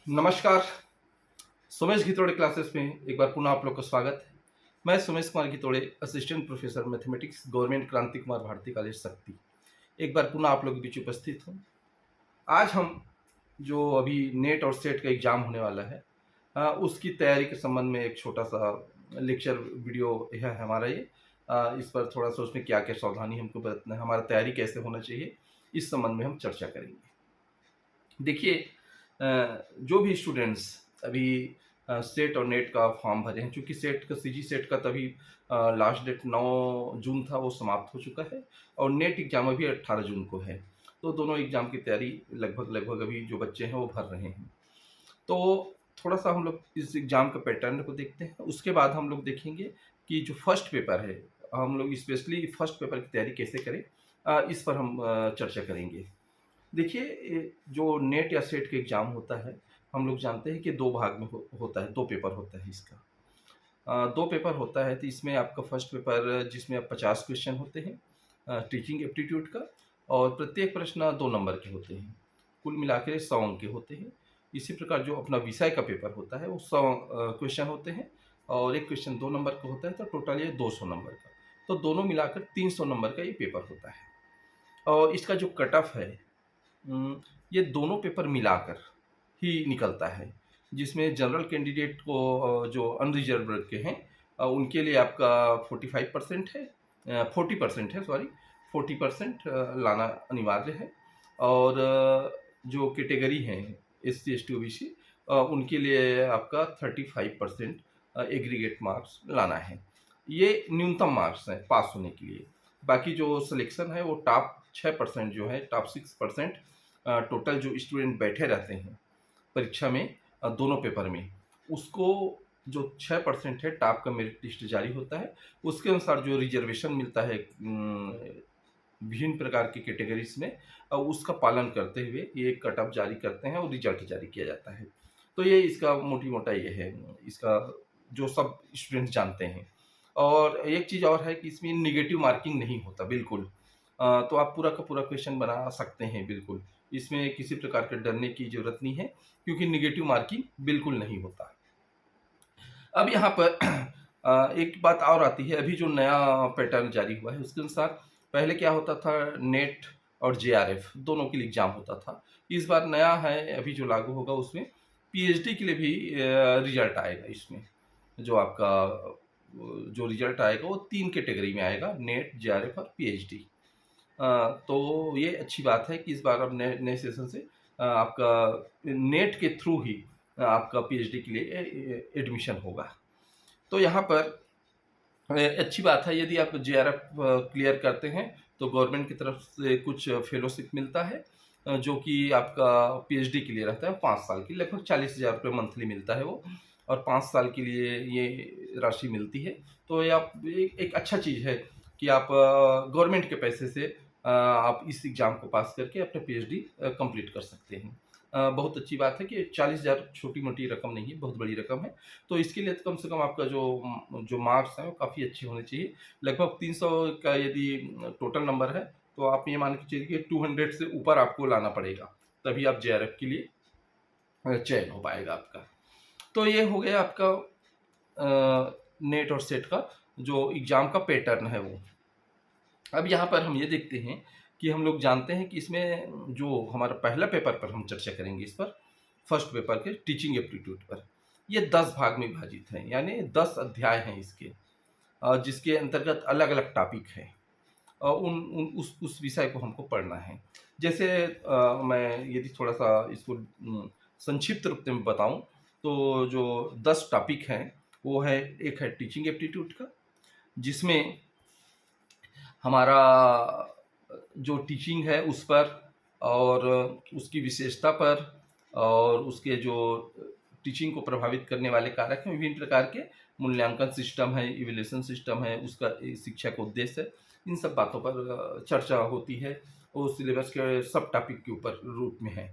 नमस्कार। सुमेश घितोड़े क्लासेस में एक बार पुनः आप लोग का स्वागत है। मैं Sumesh Kumar Ghitode, assistant professor mathematics, government Kranti Kumar Bharti college शक्ति, एक बार पुनः आप लोगों के बीच उपस्थित हूँ। आज हम जो अभी नेट और सेट का एग्जाम होने वाला है, उसकी तैयारी के संबंध में एक छोटा सा लेक्चर वीडियो है हमारा ये। इस पर थोड़ा सा उसमें क्या क्या सावधानी हमको बरतना है, हमारा तैयारी कैसे होना चाहिए, इस संबंध में हम चर्चा करेंगे। देखिए, जो भी स्टूडेंट्स अभी सेट और नेट का फॉर्म भरे हैं, चूँकि सेट का सीजी सेट का तभी लास्ट डेट 9 जून था, वो समाप्त हो चुका है और नेट एग्ज़ाम अभी 18 जून को है। तो दोनों एग्ज़ाम की तैयारी लगभग अभी जो बच्चे हैं वो भर रहे हैं। तो थोड़ा-सा हम लोग इस एग्ज़ाम का पैटर्न को देखते हैं, उसके बाद हम लोग देखेंगे कि जो फर्स्ट पेपर है, हम लोग स्पेशली फर्स्ट पेपर की तैयारी कैसे करें, इस पर हम चर्चा करेंगे। देखिए, जो नेट या सेट का एग्ज़ाम होता है, हम लोग जानते हैं कि 2 भाग में होता है, 2 पेपर होता है इसका। 2 पेपर होता है, तो इसमें आपका फर्स्ट पेपर जिसमें अब 50 क्वेश्चन होते हैं टीचिंग एप्टीट्यूड का, और प्रत्येक प्रश्न 2 नंबर के होते हैं। कुल मिला के 100 अंक के होते हैं। इसी प्रकार जो अपना विषय का पेपर होता है, वो 100 क्वेश्चन होते हैं और 1 क्वेश्चन 2 नंबर का होता है, तो टोटल ये 200 नंबर का। तो दोनों मिलाकर 300 नंबर का ये पेपर होता है। और इसका जो कट ऑफ है, ये दोनों पेपर मिलाकर ही निकलता है, जिसमें जनरल कैंडिडेट को जो अनरिजर्व वर्ग के हैं, उनके लिए आपका 45% है, 40% है, सॉरी 40% लाना अनिवार्य है। और जो कैटेगरी हैं एससी एसटी ओबीसी, उनके लिए आपका 35% एग्रीगेट मार्क्स लाना है। ये न्यूनतम मार्क्स हैं पास होने के लिए। बाकी जो सिलेक्शन है वो टॉप 6% जो है, टॉप 6% टोटल जो स्टूडेंट बैठे रहते हैं परीक्षा में, दोनों पेपर में, उसको जो 6% है टॉप का मेरिट लिस्ट जारी होता है, उसके अनुसार जो रिजर्वेशन मिलता है विभिन्न प्रकार की कैटेगरीज में, उसका पालन करते हुए ये कट ऑफ जारी करते हैं और रिजल्ट जारी किया जाता है। तो ये इसका मोटी मोटा ये है, इसका जो सब स्टूडेंट जानते हैं। और एक चीज़ और है कि इसमें नेगेटिव मार्किंग नहीं होता बिल्कुल। तो आप पूरा का पूरा क्वेश्चन बना सकते हैं बिल्कुल। इसमें किसी प्रकार के डरने की ज़रूरत नहीं है, क्योंकि नेगेटिव मार्किंग बिल्कुल नहीं होता। अब यहाँ पर एक बात और आती है, अभी जो नया पैटर्न जारी हुआ है उसके अनुसार पहले क्या होता था, नेट और जेआरएफ दोनों के लिए एग्ज़ाम होता था। इस बार नया है, अभी जो लागू होगा उसमें पीएचडी के लिए भी रिजल्ट आएगा इसमें। जो आपका जो रिजल्ट आएगा वो 3 कैटेगरी में आएगा, नेट, जेआरएफ और पीएचडी। तो ये अच्छी बात है कि इस बार अब नए नए सेशन से आपका नेट के थ्रू ही आपका पीएचडी के लिए एडमिशन होगा। तो यहाँ पर अच्छी बात है, यदि आप जेआरएफ क्लियर करते हैं तो गवर्नमेंट की तरफ से कुछ फेलोशिप मिलता है, जो कि आपका पीएचडी के लिए रहता है 5 साल की, लगभग 40,000 रुपये मंथली मिलता है वो, और 5 साल के लिए ये राशि मिलती है। तो ये आप एक अच्छा चीज़ है कि आप गवर्नमेंट के पैसे से आप इस एग्ज़ाम को पास करके अपना पीएचडी कंप्लीट कर सकते हैं। बहुत अच्छी बात है कि 40,000 छोटी-मोटी रकम नहीं है, बहुत बड़ी रकम है। तो इसके लिए तो कम से कम आपका जो मार्क्स हैं वो काफ़ी अच्छे होने चाहिए। लगभग 300 का यदि टोटल नंबर है, तो आप ये मान के चलिए कि 200 से ऊपर आपको लाना पड़ेगा, तभी आप जेआरएफ के लिए चयन हो पाएगा आपका। तो ये हो गया आपका नेट और सेट का जो एग्ज़ाम का पैटर्न है वो। अब यहाँ पर हम ये देखते हैं कि हम लोग जानते हैं कि इसमें जो हमारा पहला पेपर पर हम चर्चा करेंगे, इस पर फर्स्ट पेपर के टीचिंग एप्टीट्यूड पर, ये 10 भाग में विभाजित है, यानी 10 अध्याय हैं इसके, जिसके अंतर्गत अलग अलग टॉपिक हैं और उन उस विषय को हमको पढ़ना है। जैसे मैं यदि थोड़ा सा इसको संक्षिप्त रूप में बताऊं, तो जो 10 टॉपिक हैं वो है, एक है टीचिंग एप्टीट्यूड का, जिसमें हमारा जो टीचिंग है उस पर और उसकी विशेषता पर और उसके जो टीचिंग को प्रभावित करने वाले कारक हैं, विभिन्न प्रकार के मूल्यांकन सिस्टम है, इवैल्यूएशन सिस्टम है, उसका शिक्षा का उद्देश्य है, इन सब बातों पर चर्चा होती है और सिलेबस के सब टॉपिक के ऊपर रूप में है।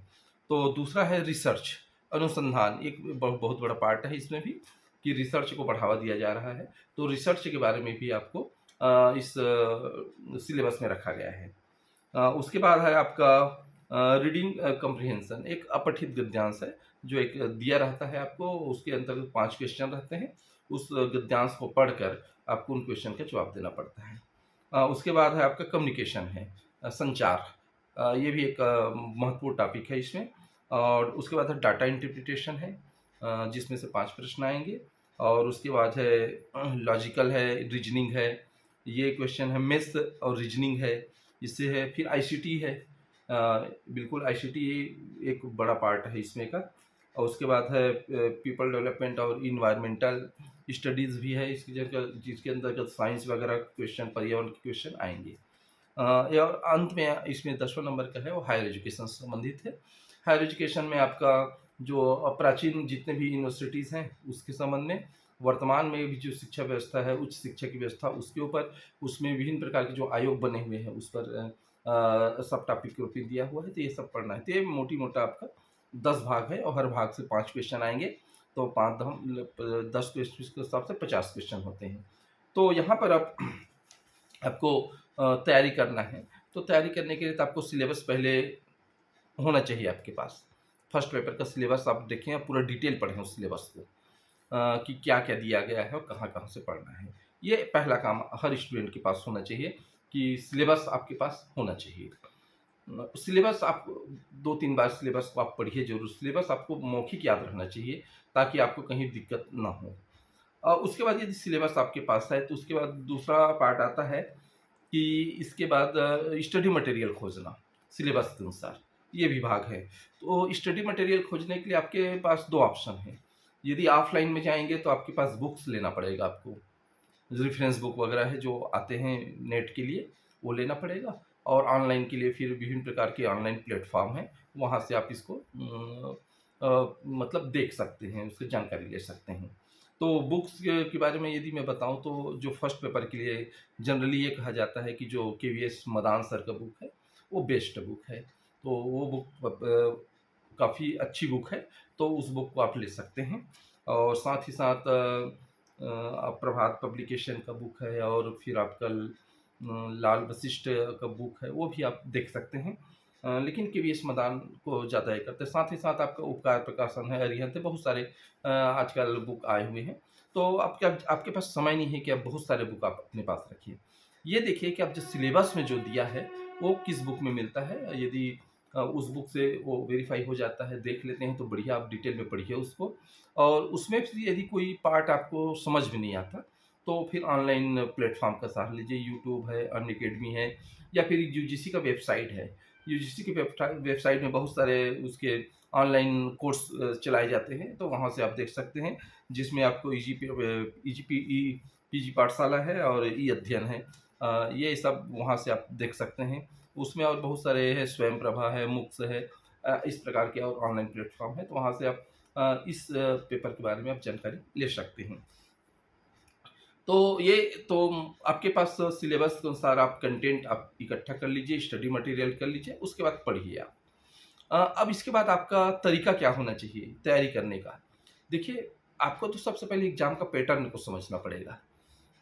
तो दूसरा है रिसर्च, अनुसंधान, एक बहुत बड़ा पार्ट है इसमें भी, कि रिसर्च को बढ़ावा दिया जा रहा है। तो रिसर्च के बारे में भी आपको इस सिलेबस में रखा गया है। उसके बाद है आपका रीडिंग कम्प्रिहेंशन एक अपठित गद्यांश है, जो एक दिया रहता है आपको, उसके अंतर्गत 5 क्वेश्चन रहते हैं। उस गद्यांश को पढ़कर आपको उन क्वेश्चन का जवाब देना पड़ता है। उसके बाद है आपका कम्युनिकेशन है, संचार। ये भी एक महत्वपूर्ण टॉपिक है इसमें। और उसके बाद है डाटा इंटरप्रिटेशन है, जिसमें से 5 प्रश्न आएँगे। और उसके बाद है लॉजिकल है, रीजनिंग है, ये क्वेश्चन है। मैथ्स और रीजनिंग है, इससे है। फिर आईसीटी है, बिल्कुल आईसीटी एक बड़ा पार्ट है इसमें का। और उसके बाद है पीपल डेवलपमेंट और इन्वायरमेंटल स्टडीज़ भी है इसकी जगह, जिसके अंतर्गत साइंस वगैरह क्वेश्चन, पर्यावरण के क्वेश्चन आएंगे। और अंत में इसमें 10वां नंबर का है वो हायर एजुकेशन से संबंधित है। हायर एजुकेशन में आपका जो प्राचीन जितने भी यूनिवर्सिटीज़ हैं उसके संबंध में, वर्तमान में भी जो शिक्षा व्यवस्था है, उच्च शिक्षा की व्यवस्था, उसके ऊपर, उसमें विभिन्न प्रकार के जो आयोग बने हुए हैं उस पर सब टॉपिक के रूप में दिया हुआ है। तो ये सब पढ़ना है। तो ये मोटी मोटा आपका 10 भाग है और हर भाग से 5 क्वेश्चन आएंगे। तो 10 क्वेश्चन के हिसाब से 50 क्वेश्चन होते हैं। तो यहाँ पर आपको तैयारी करना है। तो तैयारी करने के लिए तो आपको सिलेबस पहले होना चाहिए आपके पास। फर्स्ट पेपर का सिलेबस आप देखें, आप पूरा डिटेल पढ़ें उस सिलेबस को, कि क्या क्या दिया गया है और कहाँ कहाँ से पढ़ना है। ये पहला काम हर स्टूडेंट के पास होना चाहिए कि सिलेबस आपके पास होना चाहिए। सिलेबस आप 2-3 बार सिलेबस को आप पढ़िए ज़रूर। सिलेबस आपको मौखिक याद रहना चाहिए ताकि आपको कहीं दिक्कत ना हो। उसके बाद यदि सिलेबस आपके पास है तो उसके बाद दूसरा पार्ट आता है कि इसके बाद स्टडी मटेरियल खोजना सिलेबस के अनुसार, ये भी भाग है। तो स्टडी मटेरियल खोजने के लिए आपके पास 2 ऑप्शन हैं। यदि ऑफलाइन में जाएँगे तो आपके पास बुक्स लेना पड़ेगा आपको। रेफरेंस बुक वगैरह है जो आते हैं नेट के लिए, वो लेना पड़ेगा। और ऑनलाइन के लिए फिर विभिन्न प्रकार के ऑनलाइन प्लेटफ़ॉर्म हैं, वहाँ से आप इसको मतलब देख सकते हैं, उसकी जानकारी ले सकते हैं। तो बुक्स के बारे में यदि मैं बताऊँ तो जो फर्स्ट पेपर के लिए जनरली ये कहा जाता है कि जो केवीएस मदान सर का बुक है, वो बेस्ट बुक है। तो वो बुक काफ़ी अच्छी बुक है, तो उस बुक को आप ले सकते हैं। और साथ ही साथ प्रभात पब्लिकेशन का बुक है, और फिर आपका लाल वशिष्ठ का बुक है, वो भी आप देख सकते हैं। लेकिन केवीएस मदान को ज़्यादा ये करते हैं। साथ ही साथ आपका उपकार प्रकाशन है, अरिहंत है, बहुत सारे आजकल बुक आए हुए हैं। तो आपके पास समय नहीं है कि आप बहुत सारे बुक आप अपने पास रखिए। ये देखिए कि आप जो सिलेबस में जो दिया है वो किस बुक में मिलता है। यदि उस बुक से वो वेरीफाई हो जाता है, देख लेते हैं, तो बढ़िया आप डिटेल में पढ़िए उसको। और उसमें भी यदि कोई पार्ट आपको समझ में नहीं आता तो फिर ऑनलाइन प्लेटफॉर्म का सहारा लीजिए। यूट्यूब है, अनअकैडमी है, या फिर यूजीसी का वेबसाइट है। यूजीसी की वेबसाइट में बहुत सारे उसके ऑनलाइन कोर्स चलाए जाते हैं, तो वहाँ से आप देख सकते हैं, जिसमें आपको पीजी पाठशाला है और ई अध्ययन है। ये सब वहाँ से आप देख सकते हैं। उसमें और बहुत सारे हैं, स्वयं प्रभा है, मुक्स है, इस प्रकार के और ऑनलाइन प्लेटफॉर्म है, तो वहाँ से आप इस पेपर के बारे में आप जानकारी ले सकते हैं। तो ये तो आपके पास सिलेबस के अनुसार आप कंटेंट आप इकट्ठा कर लीजिए, स्टडी मटेरियल कर लीजिए, उसके बाद पढ़िए आप। अब इसके बाद आपका तरीका क्या होना चाहिए तैयारी करने का? देखिए, आपको तो सबसे पहले एग्ज़ाम का पैटर्न को समझना पड़ेगा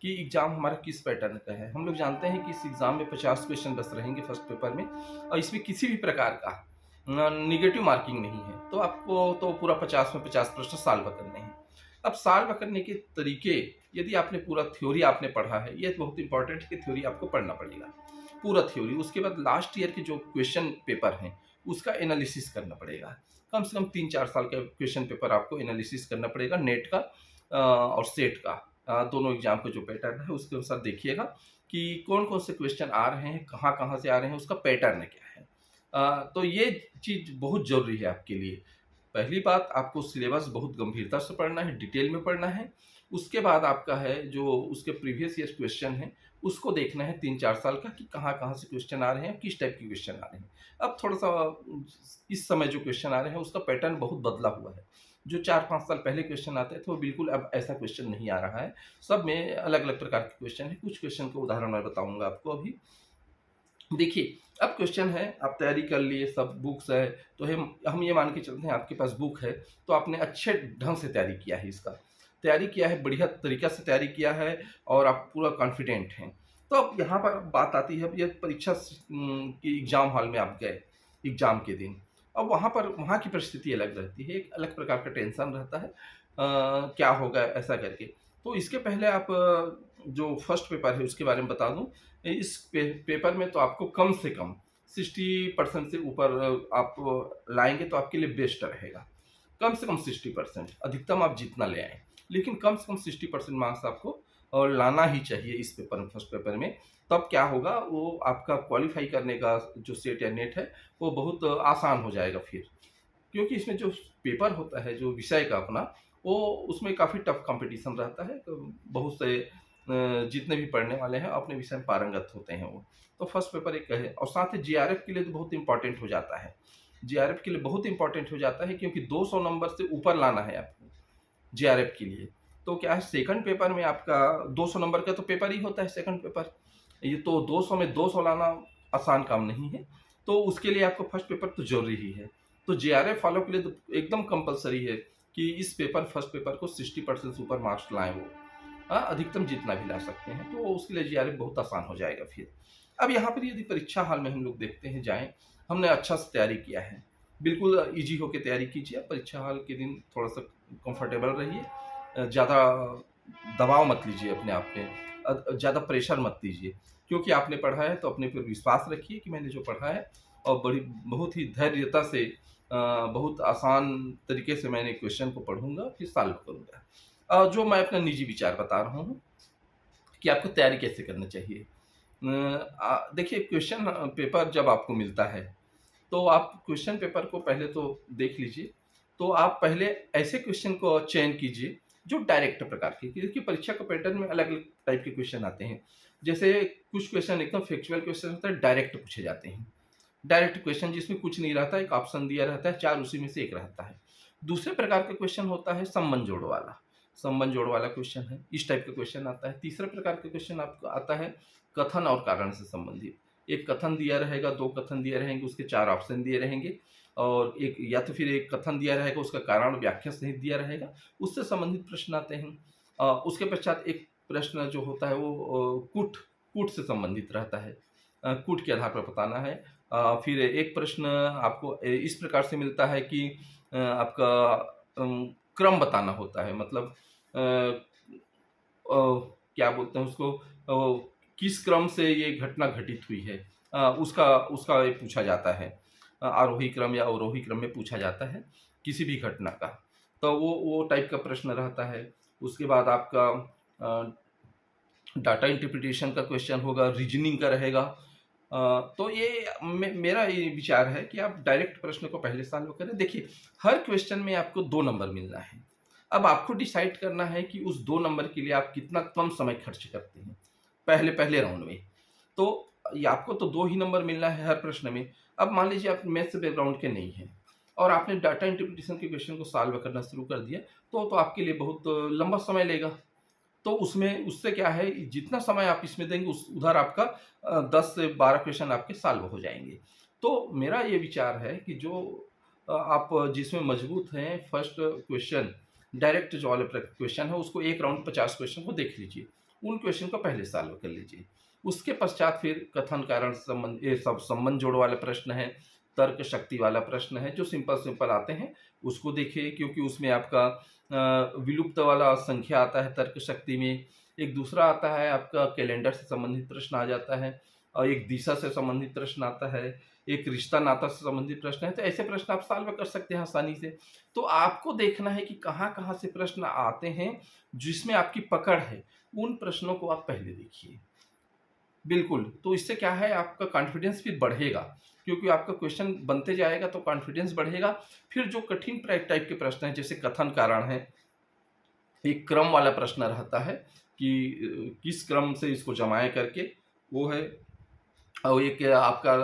कि एग्ज़ाम हमारा किस पैटर्न का है। हम लोग जानते हैं कि इस एग्ज़ाम में 50 क्वेश्चन बस रहेंगे फर्स्ट पेपर में, और इसमें किसी भी प्रकार का नेगेटिव मार्किंग नहीं है। तो आपको तो पूरा 50 में 50 प्रश्न सॉल्व करने हैं। अब सॉल्व करने के तरीके, यदि आपने पूरा थ्योरी आपने पढ़ा है, ये बहुत इंपॉर्टेंट है कि थ्योरी आपको पढ़ना पड़ेगा, पूरा थ्योरी। उसके बाद लास्ट ईयर के जो क्वेश्चन पेपर हैं, उसका एनालिसिस करना पड़ेगा। कम से कम 3-4 साल का क्वेश्चन पेपर आपको एनालिसिस करना पड़ेगा, नेट का और सेट का। दोनों एग्जाम का जो पैटर्न है उसके अनुसार देखिएगा कि कौन-कौन से क्वेश्चन आ रहे हैं, कहाँ-कहाँ से आ रहे हैं, उसका पैटर्न क्या है। तो ये चीज़ बहुत ज़रूरी है आपके लिए। पहली बात, आपको सिलेबस बहुत गंभीरता से पढ़ना है, डिटेल में पढ़ना है। उसके बाद आपका है जो उसके प्रीवियस ईयर क्वेश्चन हैं, उसको देखना है 3-4 साल का कि कहाँ-कहाँ से क्वेश्चन आ रहे हैं, किस टाइप के क्वेश्चन आ रहे हैं। अब थोड़ा-सा इस समय जो क्वेश्चन आ रहे हैं उसका पैटर्न बहुत बदला हुआ है। जो 4-5 साल पहले क्वेश्चन आते थे वो बिल्कुल अब ऐसा क्वेश्चन नहीं आ रहा है। सब में अलग-अलग प्रकार के क्वेश्चन हैं। कुछ क्वेश्चन के उदाहरण मैं बताऊँगा आपको अभी। देखिए, अब क्वेश्चन है, आप तैयारी कर लिए, सब बुक्स है, तो हम ये मान के चलते हैं आपके पास बुक है, तो आपने अच्छे ढंग से तैयारी किया है इसका। तैयारी किया है, बढ़िया तरीक़ा से तैयारी किया है, और आप पूरा कॉन्फिडेंट हैं। तो अब यहाँ पर बात आती है, अब ये परीक्षा की एग्ज़ाम हॉल में आप गए। एग्ज़ाम के दिन। अब वहाँ पर वहाँ की परिस्थिति अलग रहती है, एक अलग प्रकार का टेंशन रहता है क्या होगा ऐसा करके। तो इसके पहले आप जो फर्स्ट पेपर है उसके बारे में बता दूँ, इस पेपर में तो आपको कम से कम 60% से ऊपर आप लाएँगे तो आपके लिए बेस्ट रहेगा। कम से कम 60%, अधिकतम आप जितना ले आएँ। लेकिन कम से कम 60% मार्क्स आपको लाना ही चाहिए इस पेपर में, फर्स्ट पेपर में। तब क्या होगा, वो आपका क्वालीफाई करने का जो सेट या नेट है, वो बहुत आसान हो जाएगा फिर। क्योंकि इसमें जो पेपर होता है, जो विषय का अपना, वो उसमें काफ़ी टफ कॉम्पिटिशन रहता है। तो बहुत से जितने भी पढ़ने वाले हैं अपने विषय में पारंगत होते हैं वो। तो फर्स्ट पेपर एक है, और साथ ही जीआरएफ के लिए तो बहुत इम्पोर्टेंट हो जाता है। जीआरएफ के लिए बहुत इम्पोर्टेंट हो जाता है क्योंकि 200 नंबर से ऊपर लाना है आपको जीआरएफ के लिए। तो क्या है, सेकंड पेपर में आपका 200 नंबर का तो पेपर ही होता है सेकंड पेपर। ये तो 200 में 200 लाना आसान काम नहीं है। तो उसके लिए आपको फर्स्ट पेपर तो ज़रूरी ही है। तो जेआरएफ वालों के लिए तो एकदम कंपल्सरी है कि इस पेपर फर्स्ट पेपर को 60% से ऊपर मार्क्स लाएँ वो। हाँ, अधिकतम जितना भी ला सकते हैं, तो उसके लिए जेआरएफ बहुत आसान हो जाएगा फिर। अब यहाँ पर यदि परीक्षा हॉल में हम लोग देखते हैं जाएँ, हमने अच्छा से तैयारी किया है, बिल्कुल ईज़ी होके तैयारी कीजिए। परीक्षा हॉल के दिन थोड़ा-सा कंफर्टेबल रहिए, ज़्यादा दबाव मत लीजिए अपने आप पे, ज़्यादा प्रेशर मत लीजिए। क्योंकि आपने पढ़ा है तो अपने पर विश्वास रखिए कि मैंने जो पढ़ा है, और बहुत ही धैर्यता से बहुत आसान तरीके से मैंने क्वेश्चन को पढ़ूँगा, फिर सॉल्व करूँगा। जो मैं अपना निजी विचार बता रहा हूँ कि आपको तैयारी कैसे करनी चाहिए। देखिए, क्वेश्चन पेपर जब आपको मिलता है, तो आप क्वेश्चन पेपर को पहले तो देख लीजिए। तो आप पहले ऐसे क्वेश्चन को चयन कीजिए जो डायरेक्ट प्रकार के, क्योंकि परीक्षा के पैटर्न में अलग-अलग टाइप के क्वेश्चन आते हैं। जैसे कुछ क्वेश्चन एकदम फैक्चुअल क्वेश्चन होता है, डायरेक्ट पूछे जाते हैं। डायरेक्ट क्वेश्चन जिसमें कुछ नहीं रहता है, एक ऑप्शन दिया रहता है, 4 उसी में से एक रहता है। दूसरे प्रकार का क्वेश्चन होता है संबंध जोड़ वाला। संबंध जोड़ वाला क्वेश्चन है, इस टाइप का क्वेश्चन आता है। तीसरा प्रकार का क्वेश्चन आपको आता है कथन और कारण से संबंधित। एक कथन दिया रहेगा, 2 कथन दिए रहेंगे, उसके 4 ऑप्शन दिए रहेंगे, और एक या तो फिर एक कथन दिया रहेगा, उसका कारण व्याख्या सहित दिया रहेगा, उससे संबंधित प्रश्न आते हैं। उसके पश्चात एक प्रश्न जो होता है वो कूट कूट से संबंधित रहता है। कूट के आधार पर बताना है। फिर एक प्रश्न आपको इस प्रकार से मिलता है कि आपका क्रम बताना होता है, मतलब अ, क्या बोलते हैं उसको, किस क्रम से ये घटना घटित हुई है, उसका उसका ये पूछा जाता है। आरोही क्रम या अवरोही क्रम में पूछा जाता है किसी भी घटना का। तो वो टाइप का प्रश्न रहता है। उसके बाद आपका डाटा इंटरप्रिटेशन का क्वेश्चन होगा, रीजनिंग का रहेगा। तो ये मेरा ये विचार है कि आप डायरेक्ट प्रश्न को पहले सॉल्व करें। देखिए, हर क्वेश्चन में आपको 2 नंबर मिलना है। अब आपको डिसाइड करना है कि उस 2 नंबर के लिए आप कितना कम समय खर्च करते हैं, पहले राउंड में। तो ये आपको तो 2 ही नंबर मिलना है हर प्रश्न में। अब मान लीजिए आप मैथ्स बैकग्राउंड के नहीं हैं और आपने डाटा इंटरप्रिटेशन के क्वेश्चन को सॉल्व करना शुरू कर दिया, तो आपके लिए बहुत लंबा समय लेगा। तो उसमें उससे क्या है, जितना समय आप इसमें देंगे उस उधर आपका 10 से 12 क्वेश्चन आपके सॉल्व हो जाएँगे। तो मेरा ये विचार है कि जो आप जिसमें मजबूत हैं, फर्स्ट क्वेश्चन डायरेक्ट जो वाले क्वेश्चन है उसको एक राउंड 50 क्वेश्चन को देख लीजिए। उन क्वेश्चन को पहले सॉल्व कर लीजिए। उसके पश्चात फिर कथन कारण संबंध, ये सब संबंध जोड़ वाले प्रश्न हैं, तर्क शक्ति वाला प्रश्न है, जो सिंपल आते हैं उसको देखिए, क्योंकि उसमें आपका विलुप्त वाला संख्या आता है तर्क शक्ति में। एक दूसरा आता है आपका कैलेंडर से संबंधित प्रश्न आ जाता है, और एक दिशा से संबंधित प्रश्न आता है, एक रिश्ता नाता से संबंधित प्रश्न है। तो ऐसे प्रश्न आप सॉल्व कर सकते हैं आसानी से। तो आपको देखना है कि कहाँ-कहाँ से प्रश्न आते हैं, जिसमें आपकी पकड़ है, उन प्रश्नों को आप पहले देखिए। बिल्कुल, तो इससे क्या है, आपका कॉन्फिडेंस फिर बढ़ेगा, क्योंकि आपका क्वेश्चन बनते जाएगा तो कॉन्फिडेंस बढ़ेगा। फिर जो कठिन टाइप के प्रश्न हैं, जैसे कथन कारण है, एक क्रम वाला प्रश्न रहता है कि किस क्रम से इसको जमाएँ करके, वो है। और एक आपका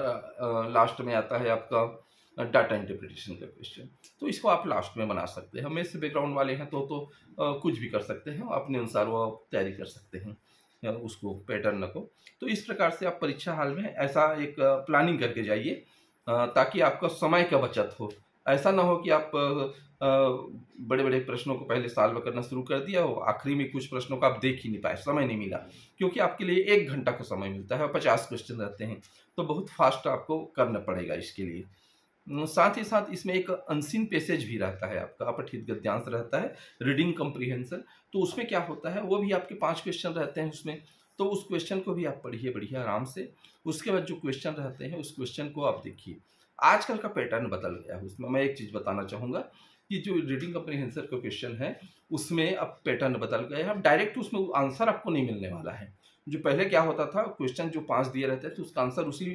लास्ट में आता है आपका डाटा इंटरप्रिटेशन का क्वेश्चन। तो इसको आप लास्ट में बना सकते हैं। मेथ्स बैकग्राउंड वाले हैं तो कुछ भी कर सकते हैं, अपने अनुसार वो आप तैयारी कर सकते हैं उसको, पैटर्न को। तो इस प्रकार से आप परीक्षा हाल में ऐसा एक प्लानिंग करके जाइए, ताकि आपका समय का बचत हो। ऐसा ना हो कि आप बड़े-बड़े प्रश्नों को पहले सॉल्व करना शुरू कर दिया हो, आखिरी में कुछ प्रश्नों को आप देख ही नहीं पाए, समय नहीं मिला। क्योंकि आपके लिए 1 घंटा का समय मिलता है और 50 क्वेश्चन रहते हैं, तो बहुत फास्ट आपको करना पड़ेगा इसके लिए। साथ ही साथ इसमें एक अनसीन पैसेज भी रहता है, आपका अपठित गद्यांश रहता है, रीडिंग कम्प्रीहेंशन। तो उसमें क्या होता है, वो भी आपके 5 क्वेश्चन रहते हैं उसमें। तो उस क्वेश्चन को भी आप पढ़िए बढ़िया आराम से। उसके बाद जो क्वेश्चन रहते हैं, उस क्वेश्चन को आप देखिए। आजकल का पैटर्न बदल गया है उसमें। मैं एक चीज़ बताना चाहूँगा कि जो रीडिंग कम्प्रीहेंशन का क्वेश्चन है, उसमें अब पैटर्न बदल गया है। अब डायरेक्ट उसमें आंसर आपको नहीं मिलने वाला है। जो पहले क्या होता था, क्वेश्चन जो 5 दिए रहते थे, उसका आंसर उसी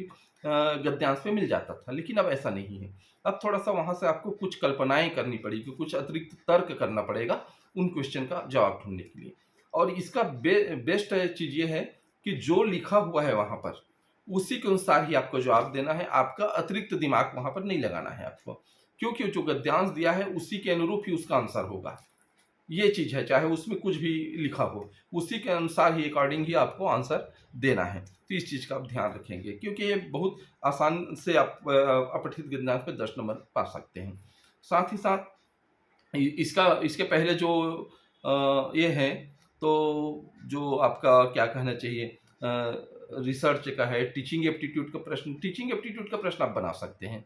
गद्यांश पे मिल जाता था, लेकिन अब ऐसा नहीं है। अब थोड़ा-सा वहाँ से आपको कुछ कल्पनाएँ करनी पड़ेगी, कुछ अतिरिक्त तर्क करना पड़ेगा उन क्वेश्चन का जवाब ढूँढने के लिए। और इसका बेस्ट चीज़ ये है कि जो लिखा हुआ है वहाँ पर, उसी के अनुसार ही आपको जवाब देना है। आपका अतिरिक्त दिमाग वहाँ पर नहीं लगाना है आपको, क्योंकि जो गद्यांश दिया है उसी के अनुरूप ही उसका आंसर होगा। ये चीज़ है, चाहे उसमें कुछ भी लिखा हो, उसी के अनुसार ही अकॉर्डिंग ही आपको आंसर देना है। तो इस चीज़ का आप ध्यान रखेंगे, क्योंकि ये बहुत आसान से आप अपठित गद्यांश पे 10 नंबर पा सकते हैं। साथ ही साथ इसका इसके पहले जो ये है, तो जो आपका क्या कहना चाहिए, रिसर्च का है, टीचिंग एप्टीट्यूड का प्रश्न, टीचिंग एप्टीट्यूड का प्रश्न आप बना सकते हैं।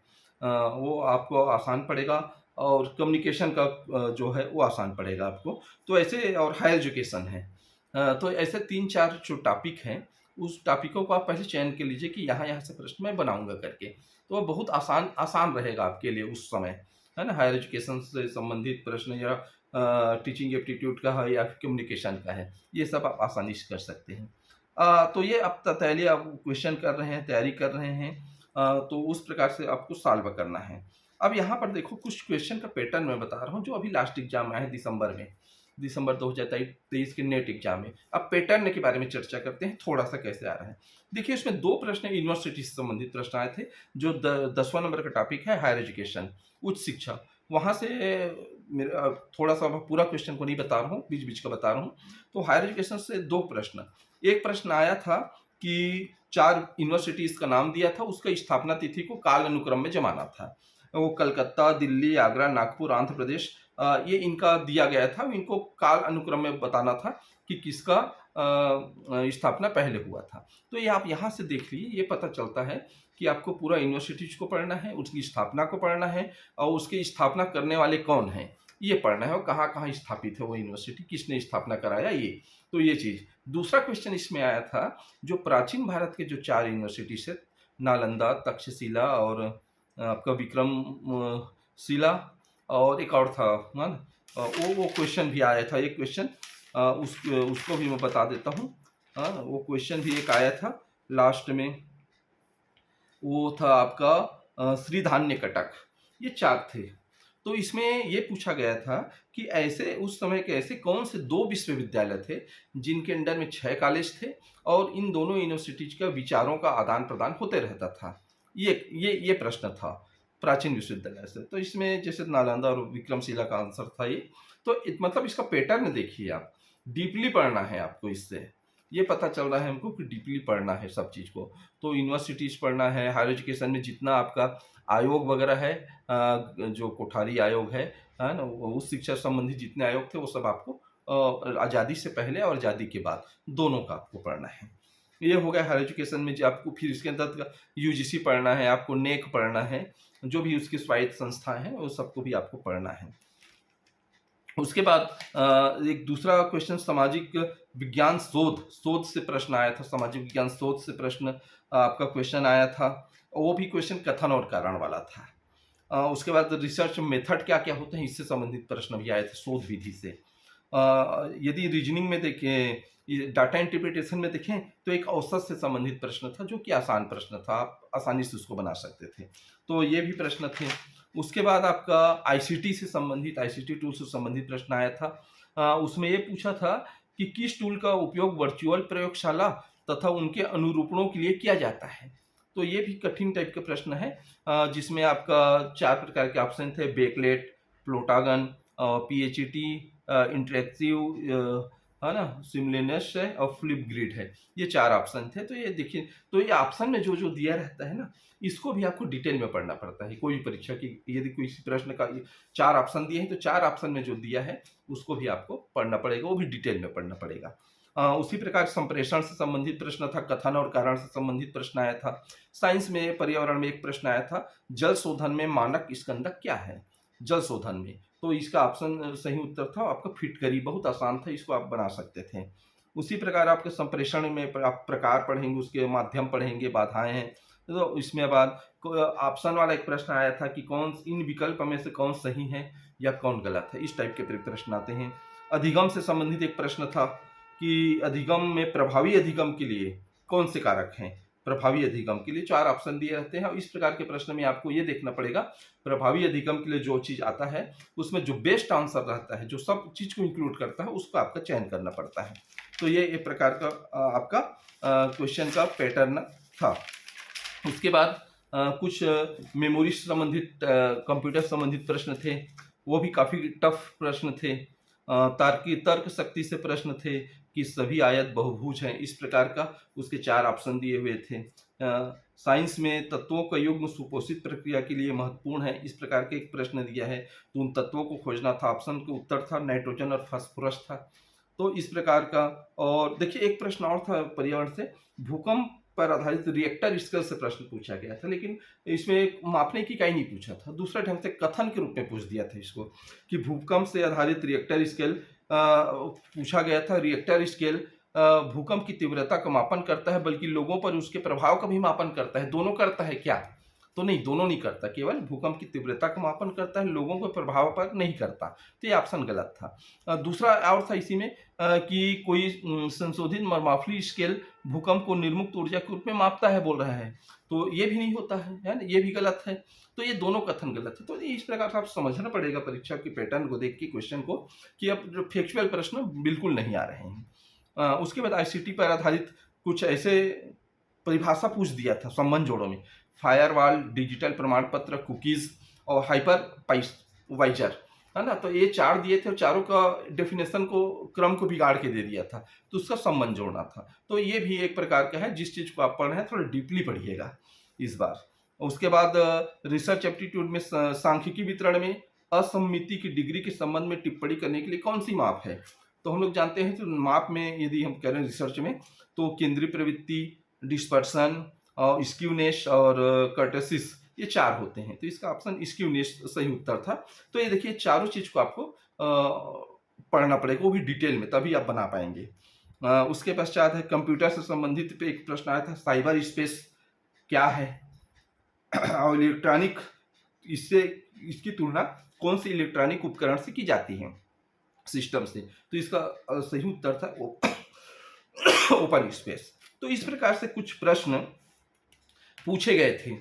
वो आपको आसान पड़ेगा। और कम्युनिकेशन का जो है वो आसान पड़ेगा आपको। तो ऐसे, और हायर एजुकेशन है। तो ऐसे 3-4 जो टॉपिक हैं, उस टॉपिकों को आप पहले चयन कर लीजिए कि यहाँ-यहाँ से प्रश्न मैं बनाऊँगा करके। तो वो बहुत आसान आसान रहेगा आपके लिए उस समय, है ना? हायर एजुकेशन से संबंधित प्रश्न, या टीचिंग एप्टीट्यूड का है, या कम्युनिकेशन का है, ये सब आप आसानी से कर सकते हैं। तो ये आप पहले आप क्वेश्चन कर रहे हैं, तैयारी कर रहे हैं, तो उस प्रकार से आपको सॉल्व करना है। अब यहाँ पर देखो, कुछ क्वेश्चन का पैटर्न मैं बता रहा हूँ जो अभी लास्ट एग्जाम में आया है दिसंबर में, दिसंबर 2023 के नेट एग्जाम में। अब पैटर्न के बारे में चर्चा करते हैं थोड़ा सा, कैसे आ रहा है। देखिए, इसमें 2 प्रश्न यूनिवर्सिटी से संबंधित प्रश्न आए थे। जो 10वां नंबर का टॉपिक है हायर एजुकेशन, उच्च शिक्षा, वहाँ से मेरा थोड़ा सा, मैं पूरा क्वेश्चन को नहीं बता रहा हूँ, बीच-बीच का बता रहा हूँ। तो हायर एजुकेशन से 2 प्रश्न। एक प्रश्न आया था कि 4 यूनिवर्सिटीज़ का नाम दिया था, उसका स्थापना तिथि को काल अनुक्रम में जमाना था। वो कलकत्ता, दिल्ली, आगरा, नागपुर, आंध्र प्रदेश, ये इनका दिया गया था। इनको काल अनुक्रम में बताना था कि किसका स्थापना पहले हुआ था। तो ये आप यहाँ से देख लीजिए, ये पता चलता है कि आपको पूरा यूनिवर्सिटीज़ को पढ़ना है, उसकी स्थापना को पढ़ना है, और उसकी स्थापना करने वाले कौन हैं, ये पढ़ना है, और कहाँ-कहाँ स्थापित है वो यूनिवर्सिटी, किसने स्थापना कराया, ये। तो ये चीज़। दूसरा क्वेश्चन इसमें आया था, जो प्राचीन भारत के जो 4 यूनिवर्सिटीज़ है, नालंदा, तक्षशिला और आपका शिला, और एक और था, है ना? वो क्वेश्चन भी आया था, एक क्वेश्चन, उसको भी मैं बता देता हूँ। वो क्वेश्चन भी एक आया था लास्ट में, वो था आपका श्रीधान्य कटक। ये 4 थे। तो इसमें ये पूछा गया था कि ऐसे उस समय के ऐसे कौन से 2 विश्वविद्यालय थे जिनके अंडर में 6 कॉलेज थे, और इन दोनों यूनिवर्सिटीज का विचारों का आदान प्रदान होते रहता था। ये प्रश्न था प्राचीन विश्वविद्यालय से। तो इसमें जैसे नालंदा और विक्रमशिला का आंसर था ये। तो मतलब इसका पैटर्न देखिए आप, डीपली पढ़ना है आपको। इससे ये पता चल रहा है हमको कि डीपली पढ़ना है सब चीज़ को। तो यूनिवर्सिटीज़ पढ़ना है, हायर एजुकेशन में जितना आपका आयोग वगैरह है, जो कोठारी आयोग है ना? उस शिक्षा संबंधी जितने आयोग थे, वो सब आपको आज़ादी से पहले और आज़ादी के बाद दोनों का आपको पढ़ना है। ये हो गया हायर एजुकेशन में। जो आपको फिर इसके अंदर यूजीसी पढ़ना है, आपको नेक पढ़ना है, जो भी उसकी स्वायत्त संस्था है, वो सबको भी आपको पढ़ना है। उसके बाद एक दूसरा क्वेश्चन, सामाजिक विज्ञान शोध से प्रश्न आया था। सामाजिक विज्ञान शोध से प्रश्न आपका क्वेश्चन आया था। वो भी क्वेश्चन कथन और कारण वाला था। उसके बाद रिसर्च मेथड क्या क्या होते हैं, इससे संबंधित प्रश्न भी आए थे शोध विधि से। यदि रीजनिंग में देखें, डाटा इंटरप्रिटेशन में देखें, तो एक औसत से संबंधित प्रश्न था, जो कि आसान प्रश्न था, आप आसानी से उसको बना सकते थे। तो ये भी प्रश्न थे। उसके बाद आपका आईसीटी से संबंधित, आईसीटी टूल से संबंधित प्रश्न आया था। उसमें ये पूछा था कि किस टूल का उपयोग वर्चुअल प्रयोगशाला तथा उनके अनुरूपणों के लिए किया जाता है। तो ये भी कठिन टाइप का प्रश्न है, जिसमें आपका 4 प्रकार के ऑप्शन थे, बेकलेट, प्लोटागन, पीएचईटी, इंटरेक्टिव, है ना, सिमुलेनस है, और फ्लिप ग्रिड है। ये 4 ऑप्शन थे। तो ये देखिए, तो ये ऑप्शन में जो जो दिया रहता है ना, इसको भी आपको डिटेल में पढ़ना पड़ता है। कोई भी परीक्षा की, यदि कोई प्रश्न का 4 ऑप्शन दिए हैं, तो 4 ऑप्शन में जो दिया है उसको भी आपको पढ़ना पड़ेगा, वो भी डिटेल में पढ़ना पड़ेगा। उसी प्रकार संप्रेषण से संबंधित प्रश्न था, कथन और कारण से संबंधित प्रश्न आया था। साइंस में पर्यावरण में एक प्रश्न आया था, जल शोधन में मानक स्कंदक क्या है? जल शोधन में, तो इसका ऑप्शन सही उत्तर था आपका फिटकरी। बहुत आसान था, इसको आप बना सकते थे। उसी प्रकार आपके संप्रेषण में आप प्रकार पढ़ेंगे, उसके माध्यम पढ़ेंगे, बाधाएं हैं। तो इसमें बाद ऑप्शन वाला एक प्रश्न आया था कि कौन इन विकल्प में से कौन सही है या कौन गलत है, इस टाइप के प्रश्न आते हैं। अधिगम से संबंधित एक प्रश्न था कि अधिगम में प्रभावी अधिगम के लिए कौन से कारक हैं? प्रभावी अधिगम के लिए 4 ऑप्शन दिए रहते हैं और इस प्रकार के प्रश्न में आपको ये देखना पड़ेगा प्रभावी अधिगम के लिए जो चीज आता है उसमें जो बेस्ट आंसर रहता है, जो सब चीज को इंक्लूड करता है, उसको आपका चयन करना पड़ता है। तो ये एक प्रकार का आपका क्वेश्चन का पैटर्न था। उसके बाद कुछ मेमोरी से संबंधित कंप्यूटर संबंधित प्रश्न थे, वो भी काफ़ी टफ प्रश्न थे। तर्क शक्ति से प्रश्न थे कि सभी आयत बहुभुज हैं, इस प्रकार का उसके 4 ऑप्शन दिए हुए थे। साइंस में तत्वों का युग्म सुपोषित प्रक्रिया के लिए महत्वपूर्ण है, इस प्रकार के एक प्रश्न दिया है, तो उन तत्वों को खोजना था। ऑप्शन का उत्तर था नाइट्रोजन और फास्फोरस था। तो इस प्रकार का। और देखिए एक प्रश्न और था पर्यावरण से, भूकंप पर आधारित रिएक्टर स्केल से प्रश्न पूछा गया था, लेकिन इसमें मापने की इकाई नहीं पूछा था, दूसरा ढंग से कथन के रूप में पूछ दिया था इसको कि भूकंप से आधारित रिएक्टर स्केल पूछा गया था। रिएक्टर स्केल भूकंप की तीव्रता का मापन करता है, बल्कि लोगों पर उसके प्रभाव का भी मापन करता है। दोनों करता है क्या? तो नहीं, दोनों नहीं करता, केवल भूकंप की तीव्रता का मापन करता है, लोगों के प्रभाव पर नहीं करता। तो ये ऑप्शन गलत था। दूसरा और था इसी में कि कोई संशोधित मर्माफ्ली स्केल भूकंप को निर्मुक्त ऊर्जा के रूप में मापता है, बोल रहा है, तो ये भी नहीं होता है ना, ये भी गलत है। तो ये दोनों कथन गलत है। तो इस प्रकार से आप समझना पड़ेगा परीक्षा के पैटर्न को देख के क्वेश्चन को, कि अब जो फैक्चुअल प्रश्न बिल्कुल नहीं आ रहे हैं। उसके बाद आईसीटी पर आधारित कुछ ऐसे परिभाषा पूछ दिया था संबंध जोड़ों में, फायरवॉल, डिजिटल प्रमाण पत्र, कुकीज और हाइपरवाइजर, है ना। तो ये 4 दिए थे और चारों का डेफिनेशन को, क्रम को बिगाड़ के दे दिया था, तो उसका संबंध जोड़ना था। तो ये भी एक प्रकार का है, जिस चीज को आप पढ़ रहे हैं थोड़ा डीपली पढ़िएगा इस बार। उसके बाद रिसर्च एप्टीट्यूड में सांख्यिकी वितरण में असम्मिति की डिग्री के संबंध में टिप्पणी करने के लिए कौन सी माप है? तो हम लोग जानते हैं, तो माप में यदि हम कह रहे हैं रिसर्च में, तो केंद्रीय प्रवृत्ति, डिस्पर्सन और स्क्यूनेस और कर्टेसिस, ये 4 होते हैं। तो इसका ऑप्शन स्क्यूनेस सही उत्तर था। तो ये देखिए चारों चीज को आपको पढ़ना पड़ेगा, वो भी डिटेल में, तभी आप बना पाएंगे। उसके पश्चात है कंप्यूटर से संबंधित पे एक प्रश्न आया था, साइबर स्पेस क्या है? और इलेक्ट्रॉनिक, इसकी तुलना कौन सी इलेक्ट्रॉनिक उपकरण से की जाती है सिस्टम से? तो इसका सही उत्तर था ओपन स्पेस। तो इस प्रकार से कुछ प्रश्न पूछे गए थे,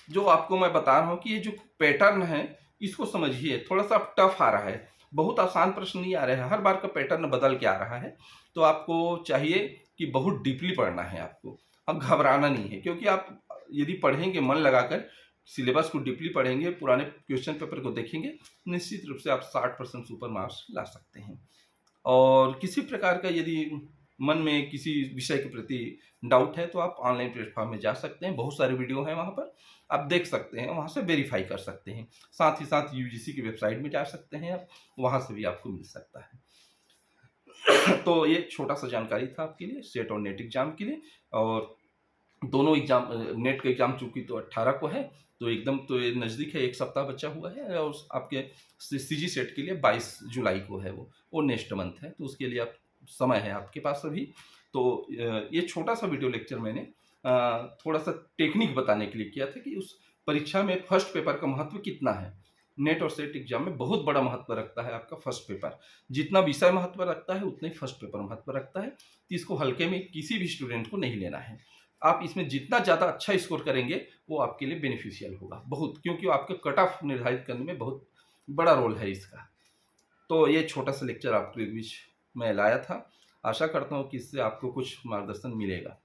जो आपको मैं बता रहा हूं कि ये जो पैटर्न है इसको समझिए। थोड़ा सा टफ आ रहा है, बहुत आसान प्रश्न नहीं आ रहे हैं, हर बार का पैटर्न बदल के आ रहा है। तो आपको चाहिए कि बहुत डीपली पढ़ना है आपको, अब घबराना नहीं है, क्योंकि आप यदि पढ़ेंगे मन लगाकर, सिलेबस को डीपली पढ़ेंगे, पुराने क्वेश्चन पेपर को देखेंगे, निश्चित रूप से आप 60% सुपर मार्क्स ला सकते हैं। और किसी प्रकार का यदि मन में किसी विषय के प्रति डाउट है तो आप ऑनलाइन प्लेटफॉर्म में जा सकते हैं, बहुत सारे वीडियो हैं वहाँ पर, आप देख सकते हैं, वहाँ से वेरीफाई कर सकते हैं। साथ ही साथ यूजीसी की वेबसाइट में जा सकते हैं आप, वहाँ से भी आपको मिल सकता है। तो ये छोटा सा जानकारी था आपके लिए सेट और नेट एग्जाम के लिए। और दोनों एग्जाम, नेट का एग्जाम चूंकि तो 18 को है, तो एकदम तो ये नज़दीक है, 1 सप्ताह बचा हुआ है। और आपके सीजी सेट के लिए 22 जुलाई को है, वो नेक्स्ट मंथ है, तो उसके लिए आप समय है आपके पास अभी। तो ये छोटा सा वीडियो लेक्चर मैंने थोड़ा सा टेक्निक बताने के लिए किया था कि उस परीक्षा में फर्स्ट पेपर का महत्व कितना है। नेट और सेट एग्जाम में बहुत बड़ा महत्व रखता है आपका फर्स्ट पेपर, जितना विषय महत्व रखता है उतना ही फर्स्ट पेपर महत्व रखता है। तो इसको हल्के में किसी भी स्टूडेंट को नहीं लेना है। आप इसमें जितना ज़्यादा अच्छा स्कोर करेंगे वो आपके लिए बेनिफिशियल होगा बहुत, क्योंकि आपके कट ऑफ निर्धारित करने में बहुत बड़ा रोल है इसका। तो ये छोटा सा लेक्चर आपके बीच में लाया था, आशा करता हूँ कि इससे आपको कुछ मार्गदर्शन मिलेगा।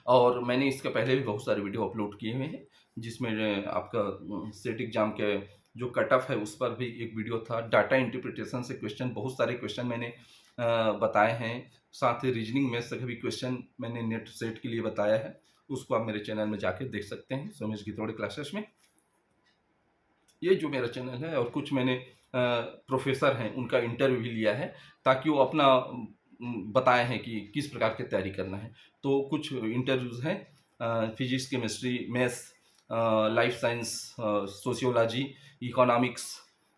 और मैंने इसके पहले भी बहुत सारे वीडियो अपलोड किए हुए हैं, जिसमें आपका सेट एग्जाम के जो कट ऑफ है उस पर भी एक वीडियो था। डाटा इंटरप्रिटेशन से क्वेश्चन, बहुत सारे क्वेश्चन मैंने बताए हैं। साथ ही रीजनिंग में से भी क्वेश्चन मैंने नेट सेट के लिए बताया है, उसको आप मेरे चैनल में जाके देख सकते हैं, सोमेश गितोड़े क्लासेस में। ये जो मेरा चैनल है, और कुछ मैंने प्रोफेसर हैं उनका इंटरव्यू भी लिया है, ताकि वो अपना बताए हैं कि किस प्रकार की तैयारी करना है। तो कुछ इंटरव्यूज़ हैं physics, chemistry, maths, life science, sociology, economics,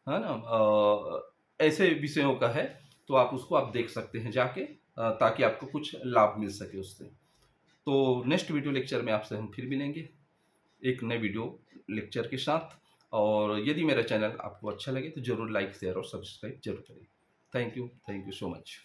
है ना? ऐसे विषयों का है, तो आप उसको आप देख सकते हैं जाके, ताकि आपको कुछ लाभ मिल सके उससे। तो नेक्स्ट वीडियो लेक्चर में आपसे हम फिर मिलेंगे एक नए वीडियो लेक्चर के साथ। और यदि मेरा चैनल आपको अच्छा लगे तो ज़रूर लाइक, शेयर और सब्सक्राइब जरूर करें। Thank you so much.